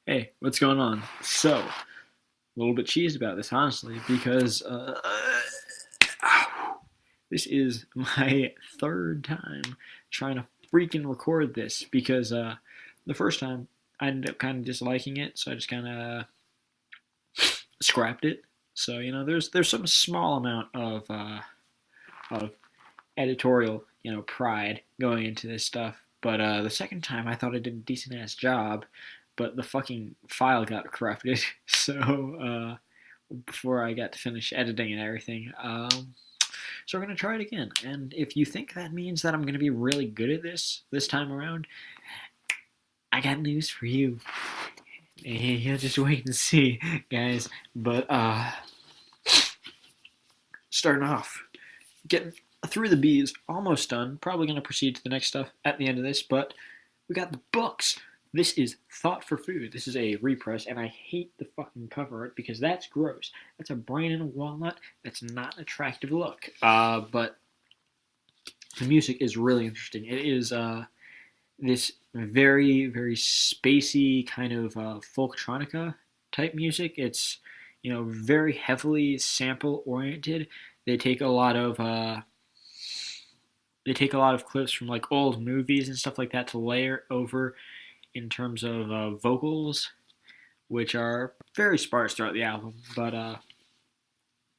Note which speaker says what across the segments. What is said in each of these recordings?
Speaker 1: Hey, what's going on? So, a little bit cheesed about this, honestly, because this is my third time trying to freaking record this. Because the first time I ended up kind of disliking it, so I just kind of scrapped it. So there's some small amount of editorial pride going into this stuff. But the second time I thought I did a decent ass job, but the fucking file got corrupted. So before I got to finish editing and everything. So we're gonna try it again. And if you think that means that I'm gonna be really good at this time around, I got news for you. You'll just wait and see, guys. But starting off, getting through the B's, almost done. Probably gonna proceed to the next stuff at the end of this, but we got the books. This is Thought for Food. This is a repress, and I hate the fucking cover art because that's gross. That's a brain and a walnut. That's not an attractive look. But the music is really interesting. It is this very, very spacey kind of folktronica type music. It's very heavily sample oriented. They take a lot of clips from like old movies and stuff like that to layer over in terms of vocals, which are very sparse throughout the album. But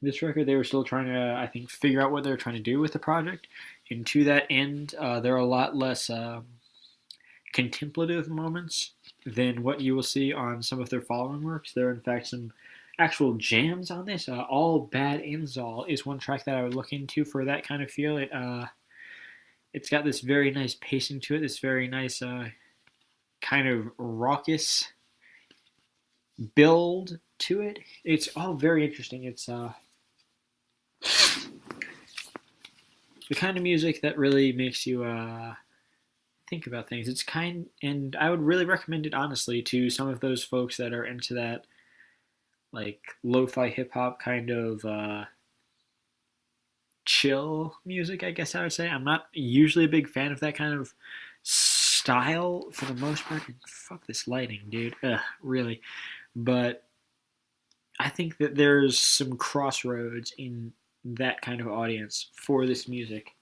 Speaker 1: this record, they were still trying to, I think, figure out what they were trying to do with the project. And to that end, there are a lot less contemplative moments than what you will see on some of their following works. There are, in fact, some actual jams on this. All Bad Inzal is one track that I would look into for that kind of feel. It's got this very nice pacing to it, this very nice kind of raucous build to it. It's all very interesting. It's the kind of music that really makes you think about things. And I would really recommend it honestly to some of those folks that are into that like lo-fi hip hop kind of chill music, I guess I would say. I'm not usually a big fan of that kind of style for the most part. And fuck this lighting, dude. Ugh, really. But I think that there's some crossroads in that kind of audience for this music.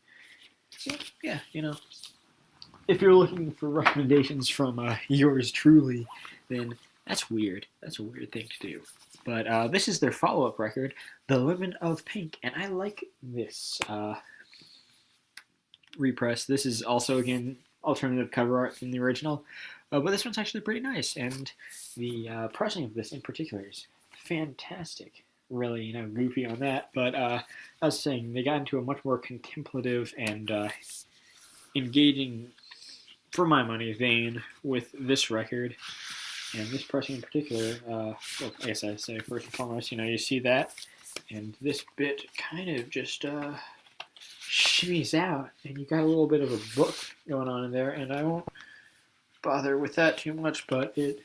Speaker 1: So, yeah, if you're looking for recommendations from yours truly, then that's weird. That's a weird thing to do. But this is their follow-up record, The Lemon of Pink, and I like this repress. This is also, again, alternative cover art from the original, but this one's actually pretty nice, and the pressing of this in particular is fantastic. Really, goofy on that, but I was saying, they got into a much more contemplative and engaging, for my money, vein with this record. And this pressing in particular, well, I guess I say first and foremost, you see that, and this bit kind of just shimmies out, and you got a little bit of a book going on in there, and I won't bother with that too much, but it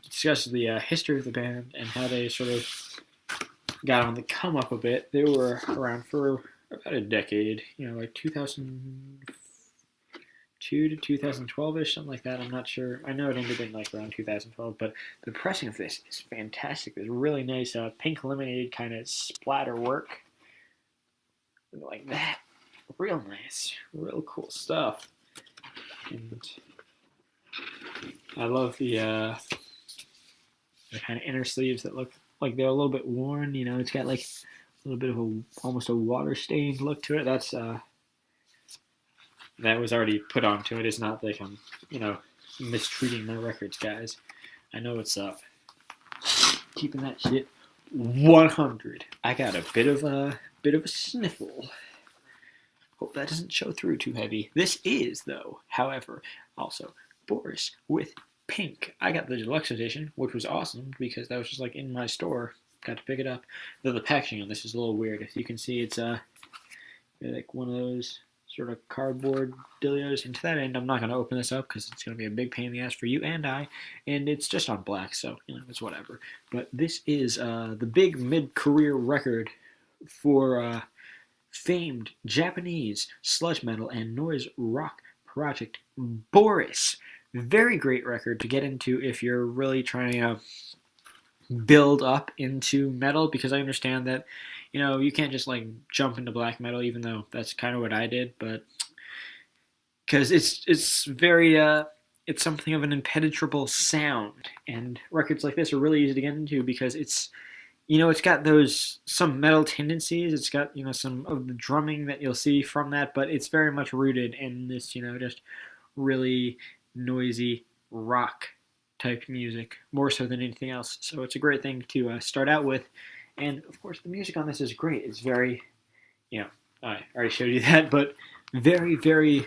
Speaker 1: discusses the history of the band and how they sort of got on the come up a bit. They were around for about a decade, like 2004 to 2012ish, something like that. I'm not sure. I know it ended in like around 2012, but the pressing of this is fantastic. There's really nice pink lemonade kind of splatter work, like that. Real nice, real cool stuff. And I love the kind of inner sleeves that look like they're a little bit worn. It's got like a little bit of almost a water stained look to it. That's that was already put onto it. It's not like I'm, mistreating my records, guys. I know what's up. Keeping that shit 100. I got a bit of a sniffle. Hope that doesn't show through too heavy. This is, though, however, also Boris with Pink. I got the deluxe edition, which was awesome because that was just like in my store. Got to pick it up. Though the packaging on this is a little weird. As you can see, it's like one of those sort of cardboard dealios. And to that end, I'm not going to open this up because it's going to be a big pain in the ass for you and I. And it's just on black, so, it's whatever. But this is the big mid-career record for famed Japanese sludge metal and noise rock project Boris. very great record to get into if you're really trying to build up into metal, because I understand that you can't just like jump into black metal, even though that's kind of what I did, but because it's very it's something of an impenetrable sound, and records like this are really easy to get into because it's got those some metal tendencies. It's got some of the drumming that you'll see from that, but it's very much rooted in this just really noisy rock type music more so than anything else. So it's a great thing to start out with, and of course the music on this is great. It's very I already showed you that, but very very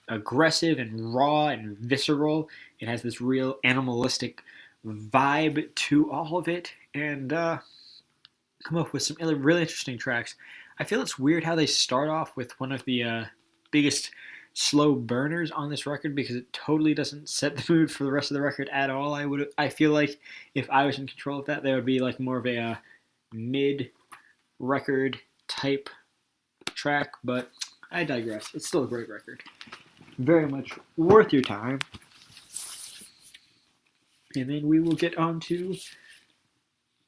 Speaker 1: aggressive and raw and visceral. It has this real animalistic vibe to all of it, and come up with some really interesting tracks. I feel it's weird how they start off with one of the biggest slow burners on this record, because it totally doesn't set the mood for the rest of the record at all. I feel like if I was in control of that, there would be like more of a mid record type track, but I digress. It's still a great record. Very much worth your time. And then we will get on to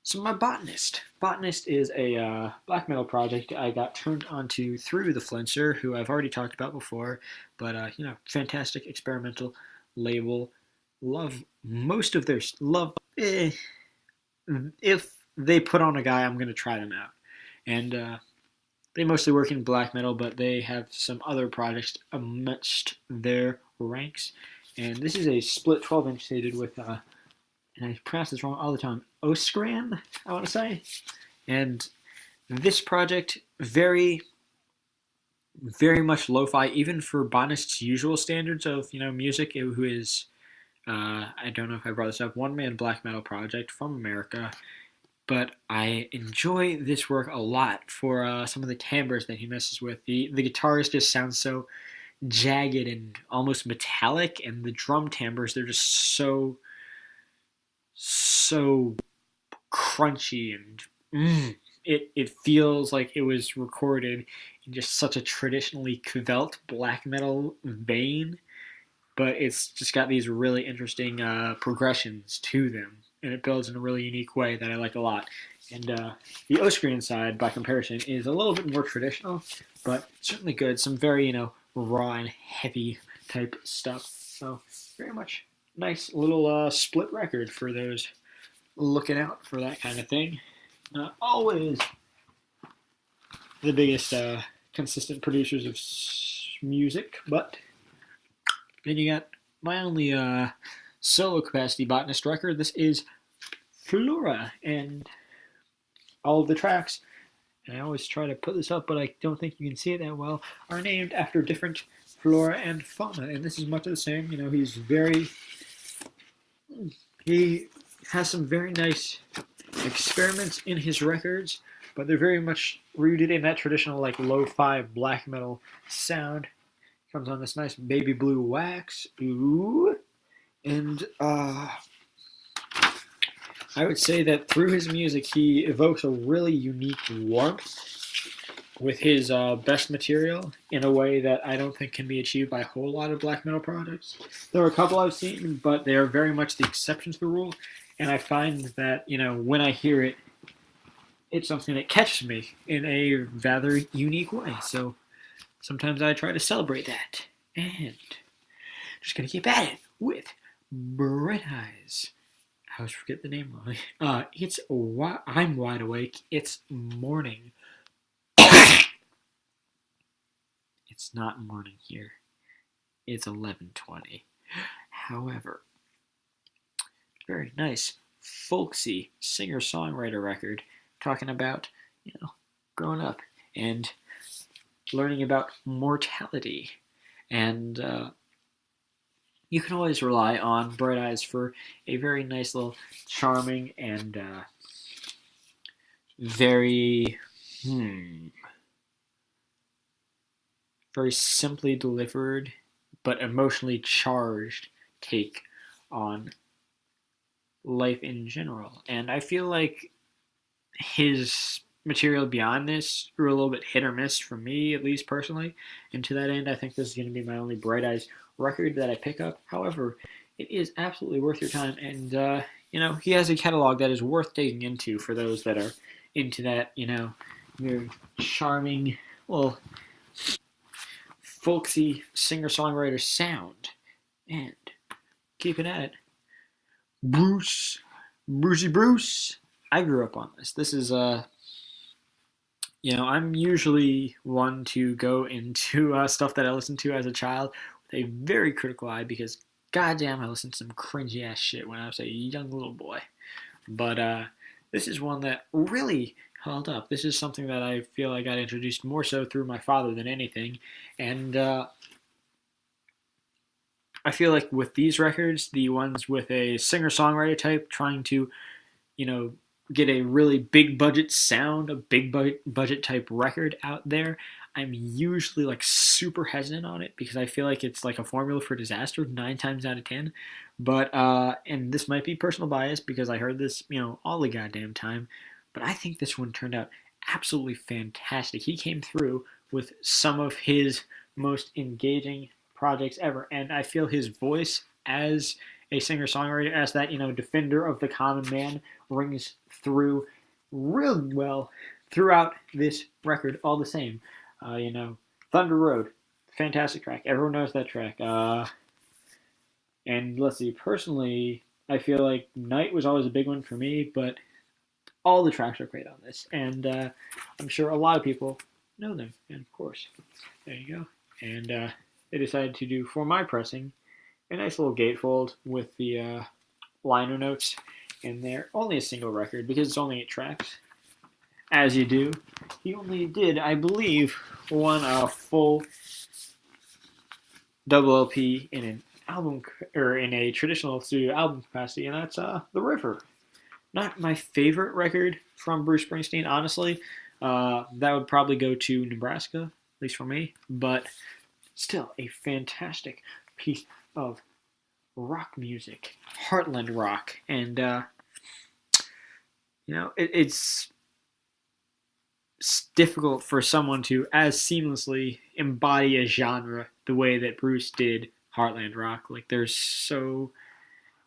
Speaker 1: some of my Botanist. Botanist is a black metal project I got turned onto through the Flincer, who I've already talked about before, but fantastic experimental label. Love most of their love. If they put on a guy, I'm gonna try them out, and they mostly work in black metal, but they have some other projects amongst their ranks. And this is a split 12-inch they did with, and I pronounce this wrong all the time, Oskran, I want to say. And this project, very, very much lo-fi, even for Botanist's usual standards of, music, who is, I don't know if I brought this up, one-man black metal project from America. But I enjoy this work a lot for some of the timbres that he messes with. The guitars just sound so jagged and almost metallic, and the drum timbres, they're just so crunchy, and it feels like it was recorded in just such a traditionally kvelt black metal vein, but it's just got these really interesting progressions to them, and it builds in a really unique way that I like a lot. And the Oskran side, by comparison, is a little bit more traditional, but certainly good. Some very, raw and heavy type stuff. So very much nice little split record for those looking out for that kind of thing. Not always the biggest consistent producers of music, but then you got my only solo capacity Botanist record. This is Flora, and all of the tracks, and I always try to put this up, but I don't think you can see it that well, are named after different flora and fauna, and this is much of the same. He has some very nice experiments in his records, but they're very much rooted in that traditional like lo-fi black metal sound. Comes on this nice baby blue wax, ooh, and I would say that through his music, he evokes a really unique warmth with his best material in a way that I don't think can be achieved by a whole lot of black metal projects. There are a couple I've seen, but they are very much the exception to the rule, and I find that, when I hear it, it's something that catches me in a rather unique way. So sometimes I try to celebrate that. And just going to keep at it with Bright Eyes. I always forget the name wrong. I'm wide awake. It's morning. It's not morning here. It's 11:20. However, very nice, folksy singer-songwriter record talking about, growing up and learning about mortality. And you can always rely on Bright Eyes for a very nice little charming and very simply delivered but emotionally charged take on life in general. And I feel like his material beyond this grew a little bit hit or miss for me, at least personally. And to that end, I think this is going to be my only Bright Eyes record that I pick up. However, it is absolutely worth your time, and he has a catalog that is worth digging into for those that are into that, very charming, well, folksy singer-songwriter sound. And keeping at it, Brucey Bruce. I grew up on this. This is I'm usually one to go into stuff that I listened to as a child with a very critical eye because, goddamn, I listened to some cringy ass shit when I was a young little boy. But this is one that really held up. This is something that I feel I got introduced more so through my father than anything, and I feel like with these records, the ones with a singer-songwriter type trying to, get a really big budget sound, a big budget type record out there, I'm usually like super hesitant on it because I feel like it's like a formula for disaster 9 times out of 10. But and this might be personal bias because I heard this, all the goddamn time. But I think this one turned out absolutely fantastic. He came through with some of his most engaging projects ever, and I feel his voice as a singer-songwriter, as that defender of the common man, rings through really well throughout this record. All the same, Thunder Road, fantastic track. Everyone knows that track. And let's see, personally, I feel like Night was always a big one for me, but all the tracks are great on this, and I'm sure a lot of people know them. And of course, there you go. And they decided to do, for my pressing, a nice little gatefold with the liner notes in there. Only a single record because it's only 8 tracks. As you do, he only did, I believe, one full double LP in an album or in a traditional studio album capacity, and that's The River. Not my favorite record from Bruce Springsteen, honestly. That would probably go to Nebraska, at least for me, but still a fantastic piece of rock music, heartland rock, and it's difficult for someone to as seamlessly embody a genre the way that Bruce did heartland rock. Like, there's so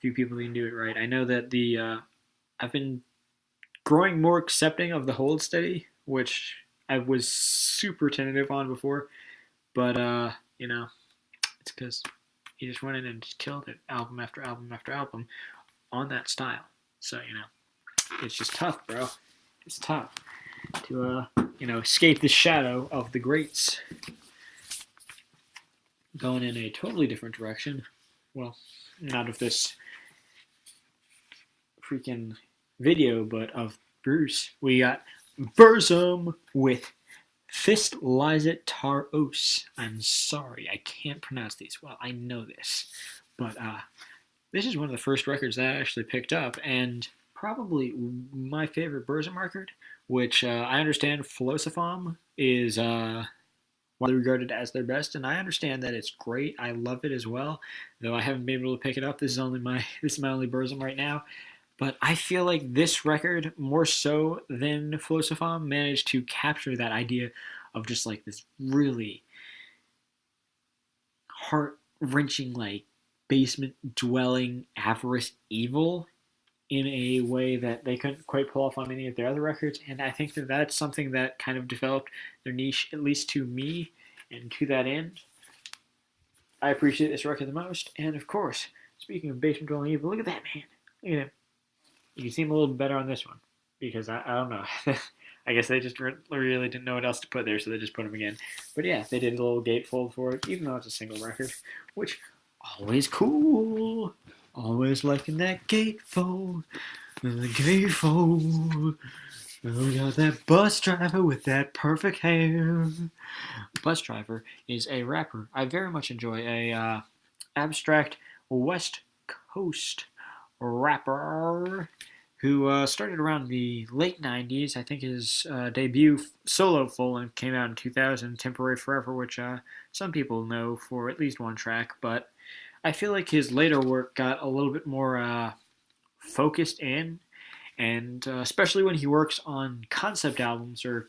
Speaker 1: few people who can do it right. I know that I've been growing more accepting of the Hold Steady, which I was super tentative on before, but it's because he just went in and just killed it, album after album after album, on that style. So it's just tough, bro. It's tough to escape the shadow of the greats. Going in a totally different direction. Well, not of this freaking video, but of Bruce. We got Burzum with Fist Lizet Tar Os. I'm sorry, I can't pronounce these well. I know this. But this is one of the first records that I actually picked up, and probably my favorite Burzum record, which I understand Philosophem is widely regarded as their best, and I understand that it's great. I love it as well, though I haven't been able to pick it up. This is my only Burzum right now. But I feel like this record, more so than Philosophem, managed to capture that idea of just like this really heart-wrenching, like basement-dwelling avarice evil in a way that they couldn't quite pull off on any of their other records. And I think that that's something that kind of developed their niche, at least to me, and to that end, I appreciate this record the most. And of course, speaking of basement-dwelling evil, look at that man. Look at him. You seem a little better on this one because I don't know. I guess they just really didn't know what else to put there, so they just put them again. But yeah, they did a little gatefold for it, even though it's a single record, which always cool. Always liking that gatefold. The gatefold. We got that bus driver with that perfect hair. Bus Driver is a rapper I very much enjoy. A abstract West Coast rapper who started around the late 90s. I think his debut solo full-length came out in 2000, Temporary Forever, which some people know for at least one track, but I feel like his later work got a little bit more focused in, and especially when he works on concept albums or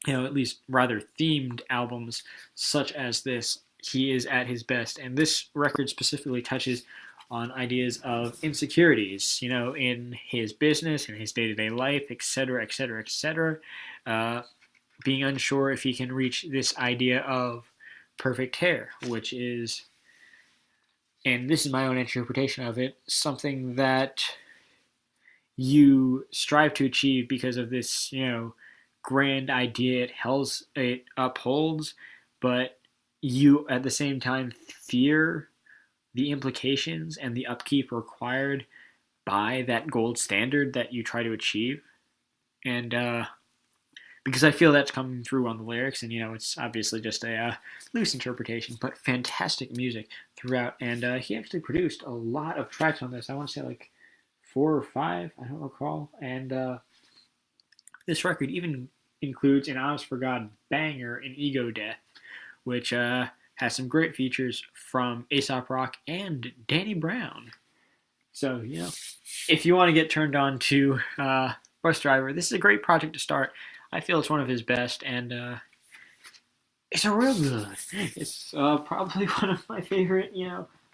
Speaker 1: at least rather themed albums such as this, he is at his best. And this record specifically touches on ideas of insecurities, in his business, in his day-to-day life, etc., etc., etc. Being unsure if he can reach this idea of perfect hair, which is, and this is my own interpretation of it, something that you strive to achieve because of this, grand idea it upholds, but you at the same time fear the implications and the upkeep required by that gold standard that you try to achieve. And because I feel that's coming through on the lyrics, and it's obviously just a loose interpretation, but fantastic music throughout. And he actually produced a lot of tracks on this. I want to say like 4 or 5, I don't recall. And this record even includes an honest for God banger in Ego Death, which has some great features from Aesop Rock and Danny Brown. So, if you want to get turned on to Bus Driver, this is a great project to start. I feel it's one of his best, and it's a real good. It's probably one of my favorite,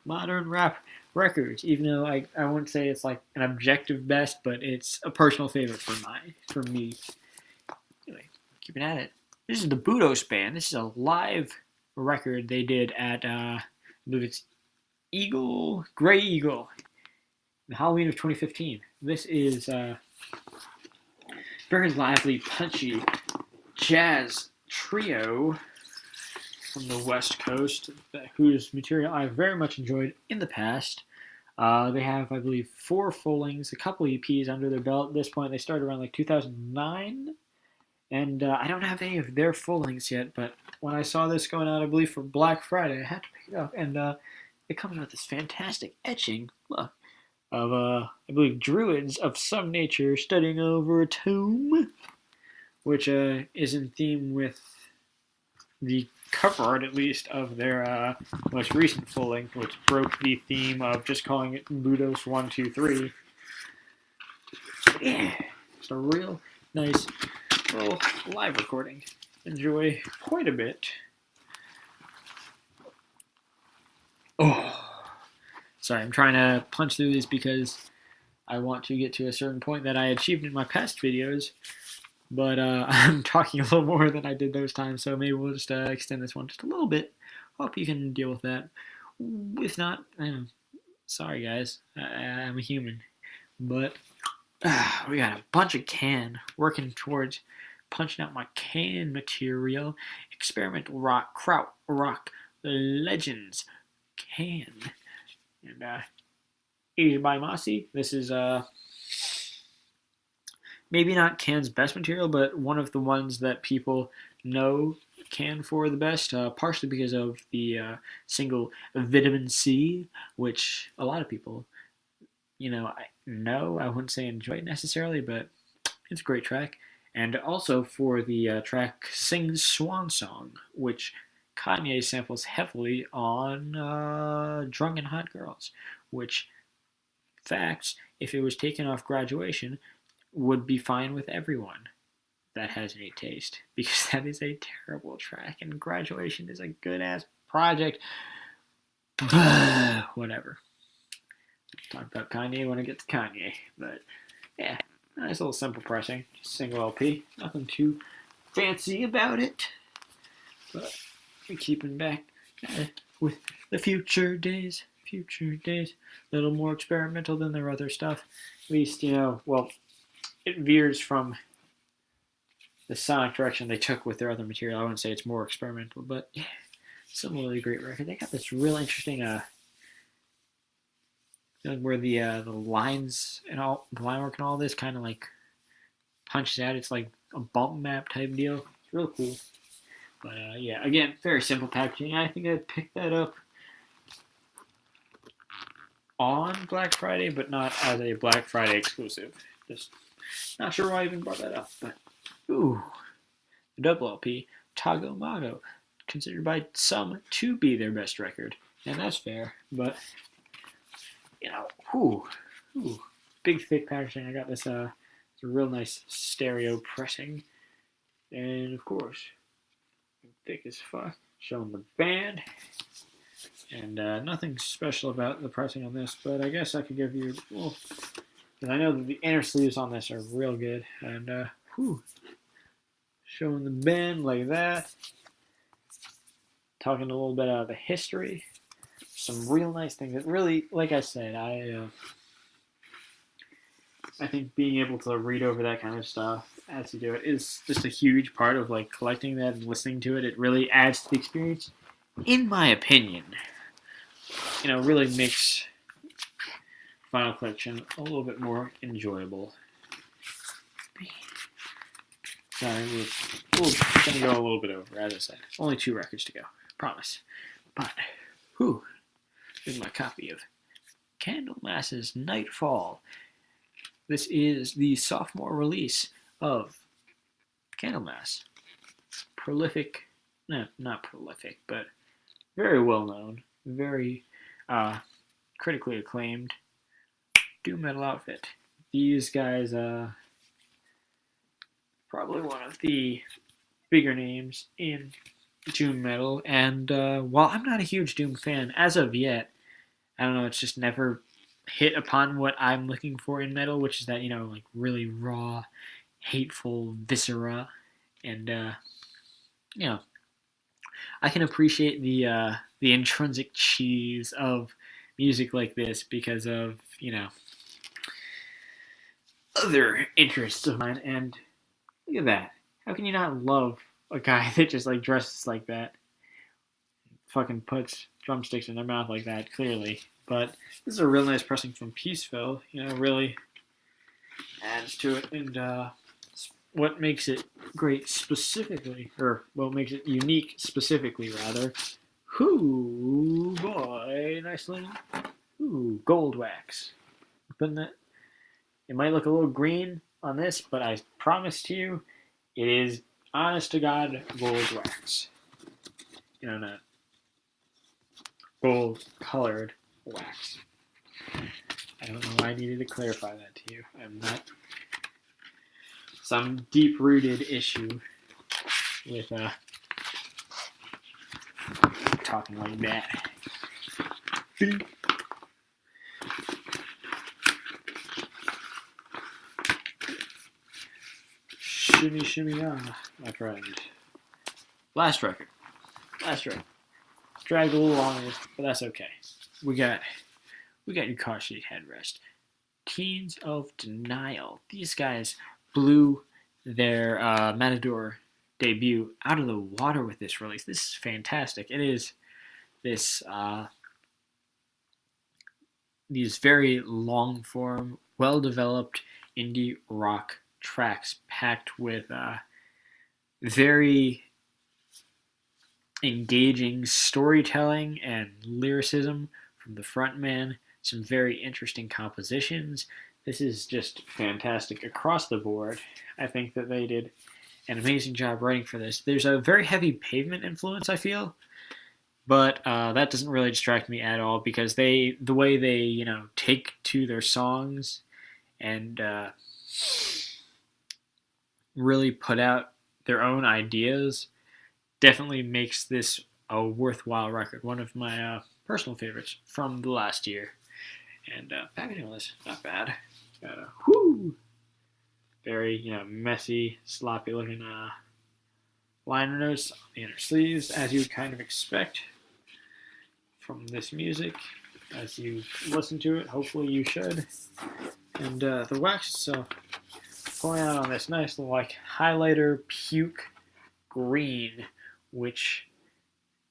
Speaker 1: modern rap records, even though I wouldn't say it's like an objective best, but it's a personal favorite for me. Anyway, keeping at it. This is the Budos Band. This is a live record they did at, I believe it's Grey Eagle, in Halloween of 2015. This is very lively, punchy jazz trio from the West Coast, whose material I very much enjoyed in the past. They have, I believe, 4 full-lengths, a couple EPs under their belt. At this point, they started around like 2009, and I don't have any of their full-lengths yet, but when I saw this going out, I believe, for Black Friday, I had to pick it up, and it comes with this fantastic etching, look, of, I believe, druids of some nature studying over a tomb, which is in theme with the cover art, at least, of their most recent full length, which broke the theme of just calling it Budos 123. Yeah, it's a real nice little live recording. Enjoy quite a bit. Oh, sorry, I'm trying to punch through this because I want to get to a certain point that I achieved in my past videos. But I'm talking a little more than I did those times, so maybe we'll just extend this one just a little bit. Hope you can deal with that. If not, sorry guys, I'm a human. But we got a bunch of can working towards punching out my can material. Experimental rock, kraut rock, legends, can. And aged by Mossy. This is maybe not Can's best material, but one of the ones that people know Can for the best, partially because of the single Vitamin C, which a lot of people, I wouldn't say enjoy it necessarily, but it's a great track. And also for the track Sing's Swan Song, which Kanye samples heavily on Drunken Hot Girls, which, facts, if it was taken off Graduation, would be fine with everyone that has any taste, because that is a terrible track, and Graduation is a good-ass project. Whatever. Talk about Kanye when I get to Kanye, but yeah, nice little simple pressing, just single LP, nothing too fancy about it, but we're keeping back with the future days, a little more experimental than their other stuff, at least, it veers from the sonic direction they took with their other material. I wouldn't say it's more experimental, but yeah, similarly great record. They got this real interesting, where the lines and all, the line work and all this kind of like punches out. It's like a bump map type deal. It's real cool. But yeah, again, very simple packaging. I think I picked that up on Black Friday, but not as a Black Friday exclusive. Just not sure why I even brought that up, but ooh, the double LP, Tago Mago, considered by some to be their best record, and that's fair. But big thick packaging. I got this it's a real nice stereo pressing, and of course, thick as fuck. showing the band. And nothing special about the pressing on this, but I guess I could give you, well, because I know that the inner sleeves on this are real good. And, showing the band like that. Talking a little bit about the history. Some real nice things that really, like I said, I think being able to read over that kind of stuff as you do it is just a huge part of like collecting that and listening to it. It really adds to the experience, in my opinion. Really makes Vinyl Collection a little bit more enjoyable. Sorry, we're going to go a little bit over, as I said. Only 2 records to go, promise. But, here's my copy of Candlemass's Nightfall. This is the sophomore release of Candlemass. Prolific, no, not prolific, but very well known, very critically acclaimed doom metal outfit. These guys, probably one of the bigger names in doom metal, and while I'm not a huge doom fan as of yet, I don't know, it's just never hit upon what I'm looking for in metal, which is that, like really raw, hateful viscera, and I can appreciate the intrinsic cheese of music like this because of other interests of mine. And look at that. How can you not love a guy that just like dresses like that? Fucking puts drumsticks in their mouth like that, clearly. But this is a real nice pressing from Peaceville. Really adds to it. And what makes it great specifically, or what makes it unique specifically, rather. Ooh, boy, nice little gold wax. Putting that. It might look a little green on this, but I promise to you, it is honest to God gold wax. Not gold colored wax. I don't know why I needed to clarify that to you. I'm not some deep-rooted issue with talking like that. Shimmy, shimmy, my friend. Last record. Dragged a little longer, but that's okay. We got your car seat headrest. Teens of Denial. These guys blew their Matador debut out of the water with this release. This is fantastic. It is this these very long form, well developed indie rock tracks packed with very engaging storytelling and lyricism from the frontman. Some very interesting compositions. This is just fantastic across the board. I think that they did an amazing job writing for this. There's a very heavy Pavement influence, I feel, but that doesn't really distract me at all because the way they take to their songs and really put out their own ideas definitely makes this a worthwhile record. One of my personal favorites from the last year. And packaging on this, not bad. Got a very messy, sloppy looking liner notes on the inner sleeves, as you would kind of expect from this music. As you listen to it, hopefully you should. And the wax itself, pulling out on this nice little like highlighter puke green, which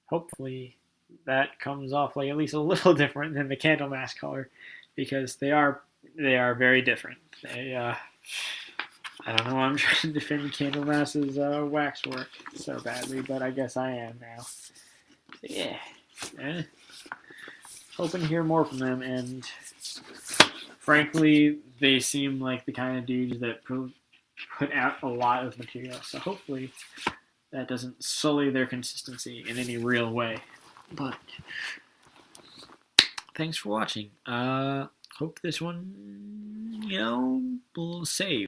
Speaker 1: hopefully that comes off like at least a little different than the Candlemass color, because they are very different. They I don't know why I'm trying to defend Candlemass's wax work so badly, but I guess I am now. So yeah, hoping to hear more from them, and frankly, they seem like the kind of dudes that put out a lot of material. So hopefully that doesn't sully their consistency in any real way. But thanks for watching. Hope this one, will save.